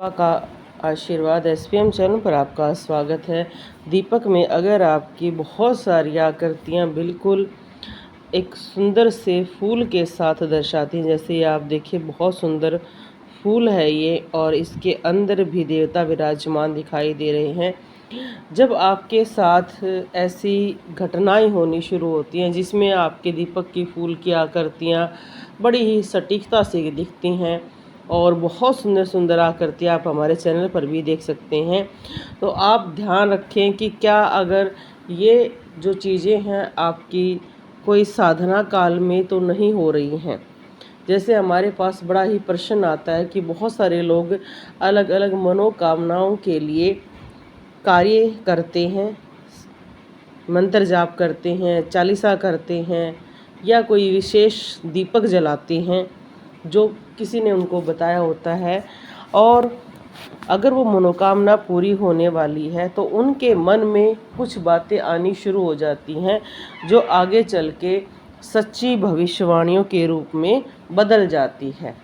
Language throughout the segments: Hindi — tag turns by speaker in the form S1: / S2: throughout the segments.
S1: का आशीर्वाद एसपीएम चैनल पर आपका स्वागत है। दीपक में अगर आपकी बहुत सारी आकृतियाँ बिल्कुल एक सुंदर से फूल के साथ दर्शाती हैं, जैसे ये आप देखिए बहुत सुंदर फूल है ये, और इसके अंदर भी देवता विराजमान दिखाई दे रहे हैं। जब आपके साथ ऐसी घटनाएं होनी शुरू होती हैं जिसमें आपके दीपक की फूल की आकृतियाँ बड़ी ही सटीकता से दिखती हैं और बहुत सुंदर सुंदर आकृतियाँ आप हमारे चैनल पर भी देख सकते हैं, तो आप ध्यान रखें कि क्या अगर ये जो चीज़ें हैं आपकी कोई साधना काल में तो नहीं हो रही हैं। जैसे हमारे पास बड़ा ही प्रश्न आता है कि बहुत सारे लोग अलग अलग मनोकामनाओं के लिए कार्य करते हैं, मंत्र जाप करते हैं, चालीसा करते हैं या कोई विशेष दीपक जलाते हैं जो किसी ने उनको बताया होता है, और अगर वो मनोकामना पूरी होने वाली है तो उनके मन में कुछ बातें आनी शुरू हो जाती हैं जो आगे चल के सच्ची भविष्यवाणियों के रूप में बदल जाती है।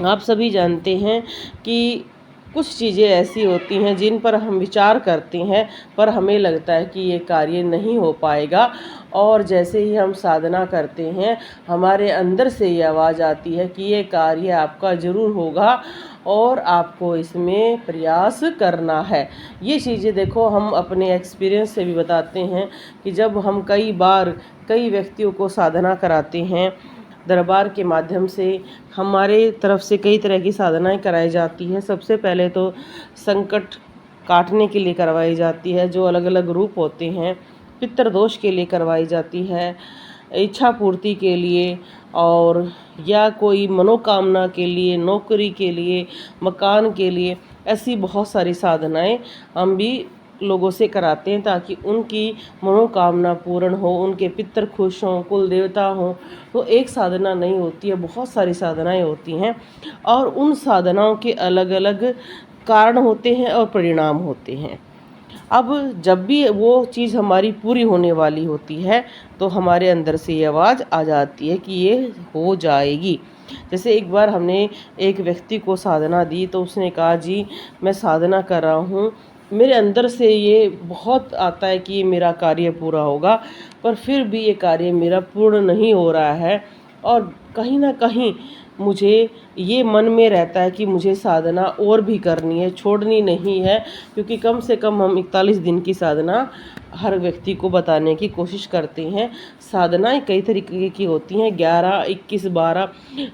S1: आप सभी जानते हैं कि कुछ चीज़ें ऐसी होती हैं जिन पर हम विचार करते हैं पर हमें लगता है कि ये कार्य नहीं हो पाएगा, और जैसे ही हम साधना करते हैं हमारे अंदर से ये आवाज़ आती है कि ये कार्य आपका ज़रूर होगा और आपको इसमें प्रयास करना है। ये चीज़ें देखो हम अपने एक्सपीरियंस से भी बताते हैं कि जब हम कई बार कई व्यक्तियों को साधना कराते हैं दरबार के माध्यम से, हमारे तरफ से कई तरह की साधनाएं कराई जाती है। सबसे पहले तो संकट काटने के लिए करवाई जाती है, जो अलग अलग रूप होते हैं, पितृदोष के लिए करवाई जाती है, इच्छा पूर्ति के लिए, और या कोई मनोकामना के लिए, नौकरी के लिए, मकान के लिए, ऐसी बहुत सारी साधनाएं हम भी लोगों से कराते हैं ताकि उनकी मनोकामना पूर्ण हो, उनके पितृ खुश हों, कुल देवता हों। तो एक साधना नहीं होती है, बहुत सारी साधनाएं होती हैं और उन साधनाओं के अलग अलग कारण होते हैं और परिणाम होते हैं। अब जब भी वो चीज़ हमारी पूरी होने वाली होती है तो हमारे अंदर से ये आवाज़ आ जाती है कि ये हो जाएगी। जैसे एक बार हमने एक व्यक्ति को साधना दी तो उसने कहा, जी मैं साधना कर रहा हूँ, मेरे अंदर से ये बहुत आता है कि ये मेरा कार्य पूरा होगा, पर फिर भी ये कार्य मेरा पूर्ण नहीं हो रहा है, और कहीं ना कहीं मुझे ये मन में रहता है कि मुझे साधना और भी करनी है, छोड़नी नहीं है, क्योंकि कम से कम हम 41 दिन की साधना हर व्यक्ति को बताने की कोशिश करते हैं। साधनाएं कई तरीके की होती हैं, 11, 21, 12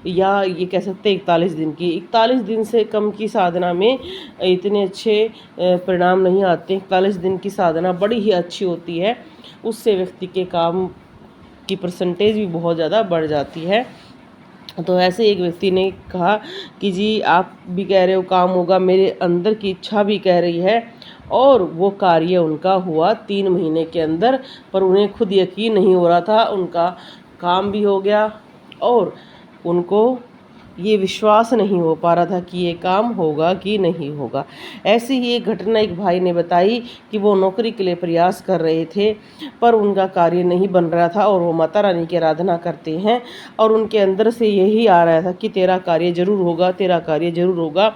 S1: या ये कह सकते हैं 41 दिन की। 41 दिन से कम की साधना में इतने अच्छे परिणाम नहीं आते। 41 दिन की साधना बड़ी ही अच्छी होती है, उससे व्यक्ति के काम की परसेंटेज भी बहुत ज़्यादा बढ़ जाती है। तो ऐसे एक व्यक्ति ने कहा कि जी आप भी कह रहे हो काम होगा, मेरे अंदर की इच्छा भी कह रही है, और वो कार्य उनका हुआ 3 महीने के अंदर, पर उन्हें खुद यकीन नहीं हो रहा था। उनका काम भी हो गया और उनको ये विश्वास नहीं हो पा रहा था कि ये काम होगा कि नहीं होगा। ऐसी ही एक घटना एक भाई ने बताई कि वो नौकरी के लिए प्रयास कर रहे थे पर उनका कार्य नहीं बन रहा था, और वो माता रानी की आराधना करते हैं और उनके अंदर से यही आ रहा था कि तेरा कार्य ज़रूर होगा, तेरा कार्य ज़रूर होगा।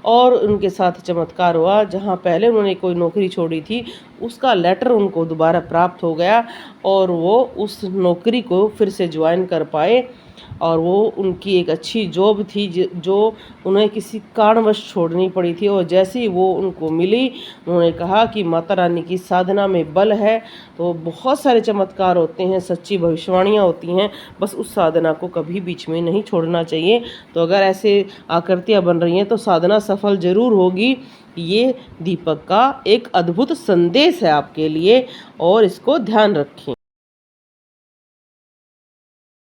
S1: और उनके साथ चमत्कार हुआ, जहाँ पहले उन्होंने कोई नौकरी छोड़ी थी उसका लेटर उनको दोबारा प्राप्त हो गया और वो उस नौकरी को फिर से ज्वाइन कर पाए, और वो उनकी एक अच्छी जॉब थी जो उन्हें किसी कारणवश छोड़नी पड़ी थी। और जैसे ही वो उनको मिली उन्होंने कहा कि माता रानी की साधना में बल है। तो बहुत सारे चमत्कार होते हैं, सच्ची भविष्यवाणियाँ होती हैं, बस उस साधना को कभी बीच में नहीं छोड़ना चाहिए। तो अगर ऐसे आकृतियाँ बन रही हैं तो साधना सफल ज़रूर होगी। ये दीपक का एक अद्भुत संदेश है आपके लिए, और इसको ध्यान रखें।